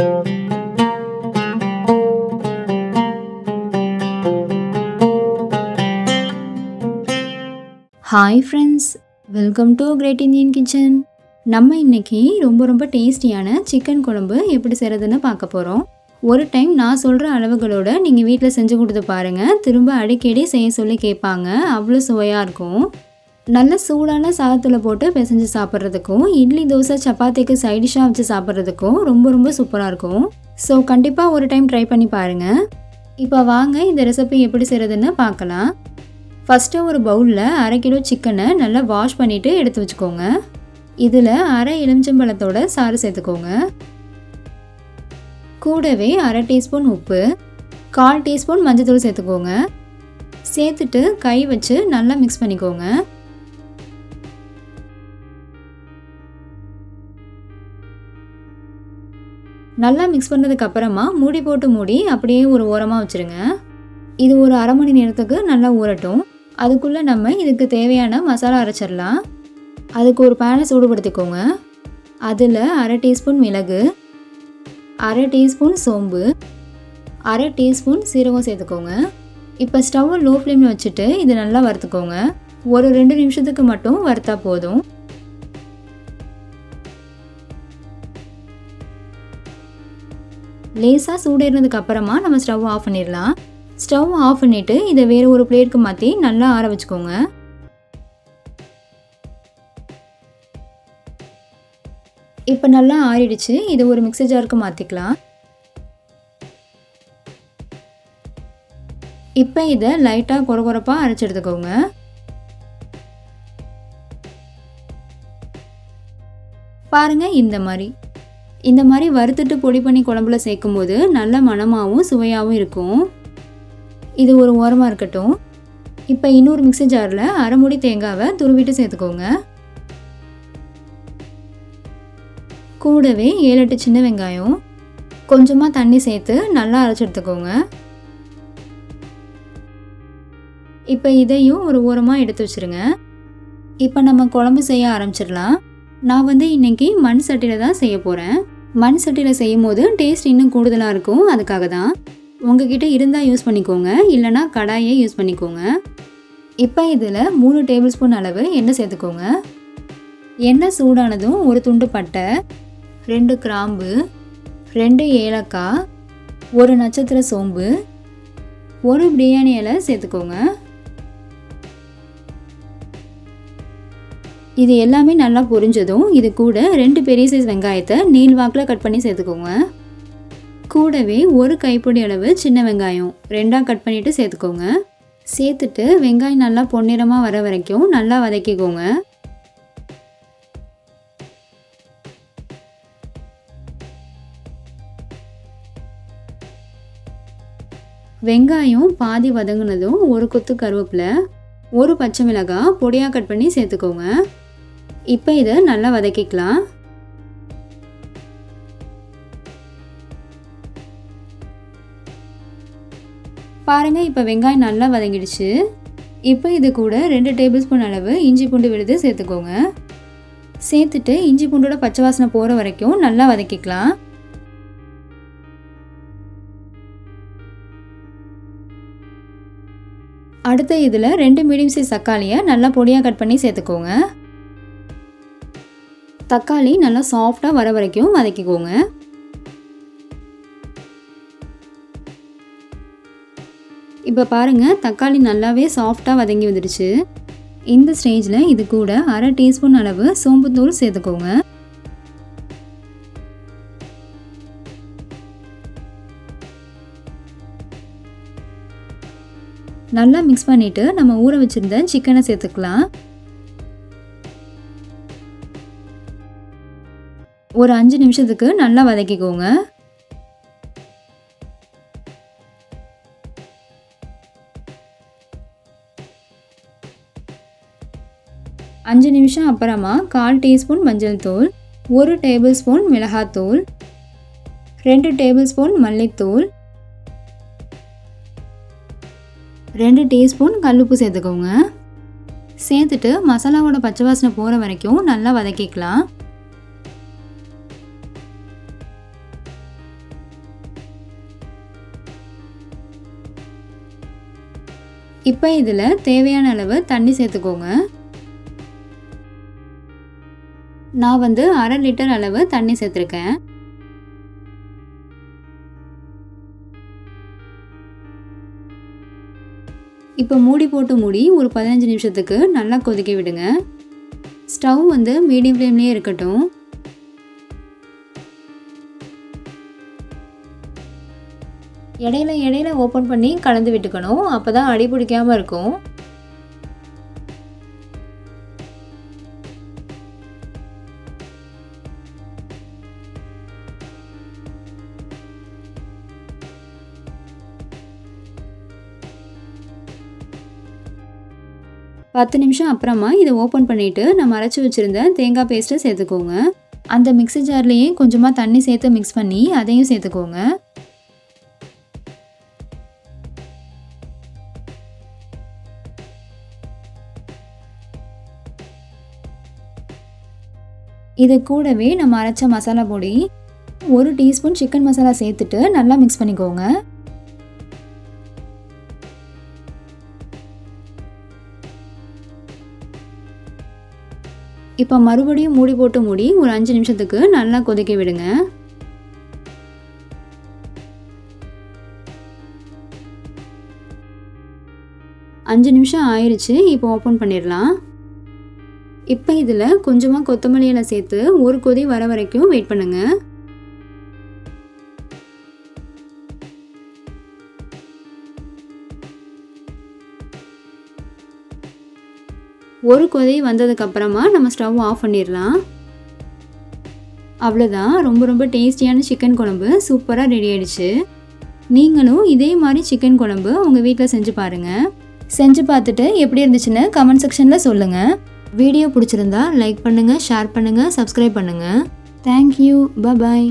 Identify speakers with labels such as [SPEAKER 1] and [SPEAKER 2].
[SPEAKER 1] Hi friends, welcome to great Indian kitchen. நம்ம இன்னைக்கு ரொம்ப டேஸ்டியான சிக்கன் குழம்பு எப்படி செய்கிறதுன்னு பார்க்க போகிறோம். ஒரு டைம் நான் சொல்கிற அளவுகளோட நீங்கள் வீட்டில் செஞ்சு கொடுத்து பாருங்கள். திரும்ப அடிக்கடி செய்ய சொல்லி கேட்பாங்க. அவ்வளோ சுவையாக இருக்கும். நல்ல சூடான சாதத்தில் போட்டு பிசைஞ்சு சாப்பிட்றதுக்கும், இட்லி தோசை சப்பாத்திக்கு சைடிஷாக வச்சு சாப்பிட்றதுக்கும் ரொம்ப சூப்பராக இருக்கும். ஸோ கண்டிப்பாக ஒரு டைம் ட்ரை பண்ணி பாருங்கள். இப்போ வாங்க இந்த ரெசிபி எப்படி செய்கிறதுன்னு பார்க்கலாம். ஃபஸ்ட்டு ஒரு பவுலில் 1/2 கிலோ சிக்கனை நல்லா வாஷ் பண்ணிவிட்டு எடுத்து வச்சுக்கோங்க. இதில் 1/2 எலுமிச்சம்பழத்தோட சாறு சேர்த்துக்கோங்க. கூடவே 1/2 டீஸ்பூன் உப்பு, 1/4 டீஸ்பூன் மஞ்சள்தூள் சேர்த்துக்கோங்க. சேர்த்துட்டு கை வச்சு நல்லா மிக்ஸ் பண்ணிக்கோங்க. நல்லா மிக்ஸ் பண்ணதுக்கு அப்புறமா மூடி போட்டு மூடி அப்படியே ஒரு ஓரமாக வச்சுருங்க. இது ஒரு 1/2 மணி நேரத்துக்கு நல்லா ஊறட்டும். அதுக்குள்ளே நம்ம இதுக்கு தேவையான மசாலா அரைச்சிடலாம். அதுக்கு ஒரு பேனை சூடுபடுத்திக்கோங்க. அதில் 1/2 டீஸ்பூன் மிளகு, 1/2 டீஸ்பூன் சோம்பு, 1/2 டீஸ்பூன் சீரகம் சேர்த்துக்கோங்க. இப்போ ஸ்டவ்வை லோ ஃப்ளேமில் வச்சுட்டு இது நல்லா வறுத்துக்கோங்க. ஒரு 2 நிமிஷத்துக்கு மட்டும் வறுத்தா போதும். லேசாக சூடேறினதுக்கு அப்புறமா நம்ம ஸ்டவ் ஆஃப் பண்ணிடலாம். ஸ்டவ் ஆஃப் பண்ணிவிட்டு இதை வேறு ஒரு பிளேட்டுக்கு மாற்றி நல்லா ஆற வச்சுக்கோங்க. இப்போ நல்லா ஆறிடுச்சு. இதை ஒரு மிக்ஸி ஜாருக்கு மாற்றிக்கலாம். இப்போ இதை லைட்டாக கொரகொரப்பாக அரைச்சி எடுத்துக்கோங்க. பாருங்கள், இந்த மாதிரி வறுத்துட்டு பொடி பண்ணி குழம்புல சேர்க்கும் போது நல்ல மணமாகவும் சுவையாகவும் இருக்கும். இது ஒரு ஓரமாக இருக்கட்டும். இப்போ இன்னொரு மிக்ஸி ஜாரில் 1/2 மூடி தேங்காவை துருவிட்டு சேர்த்துக்கோங்க. கூடவே 7-8 சின்ன வெங்காயம், கொஞ்சமாக தண்ணி சேர்த்து நல்லா அரைச்சி எடுத்துக்கோங்க. இப்போ இதையும் ஒரு ஓரமாக எடுத்து வச்சுருங்க. இப்போ நம்ம குழம்பு செய்ய ஆரம்பிச்சிடலாம். நான் இன்னைக்கு மண் சட்டியில் தான் செய்ய போகிறேன். மண் சட்டியில் செய்யும் போது டேஸ்ட் இன்னும் கூடுதலாக இருக்கும். அதுக்காக தான். உங்ககிட்ட இருந்தால் யூஸ் பண்ணிக்கோங்க, இல்லைனா கடாயை யூஸ் பண்ணிக்கோங்க. இப்போ இதில் 3 டேபிள் ஸ்பூன் அளவு எண்ணெய் சேர்த்துக்கோங்க. எண்ணெய் சூடானதும் ஒரு துண்டு பட்டை, 2 கிராம்பு, 2 ஏலக்காய், 1 நட்சத்திர சோம்பு, 1 பிரியாணி இலை சேர்த்துக்கோங்க. இது எல்லாமே நல்லா பொரிஞ்சதும் இது கூட 2 பெரிய சைஸ் வெங்காயத்தை நீள்வாக்கில் கட் பண்ணி சேர்த்துக்கோங்க. கூடவே 1 கைப்பிடி அளவு சின்ன வெங்காயம் 2ஆக கட் பண்ணிவிட்டு சேர்த்துக்கோங்க. சேர்த்துட்டு வெங்காயம் நல்லா பொன்னிறமாக வர வரைக்கும் நல்லா வதக்கிக்கோங்க. வெங்காயம் பாதி வதங்கினதும் 1 கொத்து கருவேப்பிலை, 1 பச்சை மிளகாய் பொடியாக கட் பண்ணி சேர்த்துக்கோங்க. இப்போ இதை நல்லா வதக்கிக்கலாம். பாருங்கள், இப்போ வெங்காயம் நல்லா வதங்கிடுச்சு. இப்போ இது கூட 2 டேபிள் ஸ்பூன் அளவு இஞ்சி பூண்டு விழுது சேர்த்துக்கோங்க. சேர்த்துட்டு இஞ்சி பூண்டோட பச்சை வாசனை போகிற வரைக்கும் நல்லா வதக்கிக்கலாம். அடுத்து இதில் 2 மீடியம் சைஸ் தக்காளியை நல்லா பொடியாக கட் பண்ணி சேர்த்துக்கோங்க. தக்காளி நல்லா சாஃப்டாக வர வரைக்கும் வதக்கிக்கோங்க. இப்போ பாருங்கள், தக்காளி நல்லாவே சாஃப்டாக வதங்கி வந்துடுச்சு. இந்த ஸ்டேஜில் இது கூட 1/2 டீஸ்பூன் அளவு சோம்புத்தூள் சேர்த்துக்கோங்க. நல்லா மிக்ஸ் பண்ணிவிட்டு நம்ம ஊற வச்சுருந்த சிக்கனை சேர்த்துக்கலாம். ஒரு 5 நிமிஷத்துக்கு நல்லா வதக்கிக்கோங்க. 5 நிமிஷம் அப்புறமா 1/4 டீஸ்பூன் மஞ்சள் தூள், 1 டேபிள் ஸ்பூன் மிளகாத்தூள், 2 டேபிள் ஸ்பூன் மல்லித்தூள், 2 டீஸ்பூன் கல்லுப்பு சேர்த்துக்கோங்க. சேர்த்துட்டு மசாலாவோட பச்சை வாசனை போகிற வரைக்கும் நல்லா வதக்கிக்கலாம். இப்போ இதில் தேவையான அளவு தண்ணி சேர்த்துக்கோங்க. நான் 1/2 லிட்டர் அளவு தண்ணி சேர்த்துருக்கேன். இப்போ மூடி போட்டு மூடி ஒரு 15 நிமிஷத்துக்கு நல்லா கொதிக்க விடுங்க. ஸ்டவ் மீடியம் ஃப்ளேம்லேயே இருக்கட்டும். இடையில ஓப்பன் பண்ணி கலந்து விட்டுக்கணும். அப்போ தான் அடி பிடிக்காமல் இருக்கும். பத்து நிமிஷம் அப்புறமா இதை ஓப்பன் பண்ணிவிட்டு நம்ம அரைச்சி வச்சுருந்த தேங்காய் பேஸ்ட்டை சேர்த்துக்கோங்க. அந்த மிக்ஸி ஜார்லேயே கொஞ்சமாக தண்ணி சேர்த்து மிக்ஸ் பண்ணி அதையும் சேர்த்துக்கோங்க. இது கூடவே நம்ம அரைச்ச மசாலா பொடி 1 டீஸ்பூன் சிக்கன் மசாலா சேர்த்துட்டு நல்லா மிக்ஸ் பண்ணிக்கோங்க. இப்போ மறுபடியும் மூடி போட்டு மூடி ஒரு 5 நிமிஷத்துக்கு நல்லா கொதிக்க விடுங்க. 5 நிமிஷம் ஆயிடுச்சு. இப்போ ஓப்பன் பண்ணிடலாம். இப்போ இதில் கொஞ்சமாக கொத்தமல்லி இலை சேர்த்து ஒரு கொதி வர வரைக்கும் வெயிட் பண்ணுங்க. ஒரு கொதி வந்ததுக்கப்புறமா நம்ம ஸ்டவ் ஆஃப் பண்ணிடலாம். அவ்வளோதான், ரொம்ப டேஸ்டியான சிக்கன் குழம்பு சூப்பராக ரெடி ஆயிடுச்சு. நீங்களும் இதே மாதிரி சிக்கன் குழம்பு உங்கள் வீட்டில் செஞ்சு பாருங்கள். செஞ்சு பார்த்துட்டு எப்படி இருந்துச்சுன்னு கமெண்ட் செக்ஷனில் சொல்லுங்கள். வீடியோ பிடிச்சிருந்தா லைக் பண்ணுங்கள், ஷேர் பண்ணுங்கள், சப்ஸ்கிரைப் பண்ணுங்கள். தேங்க்யூ, பாய்.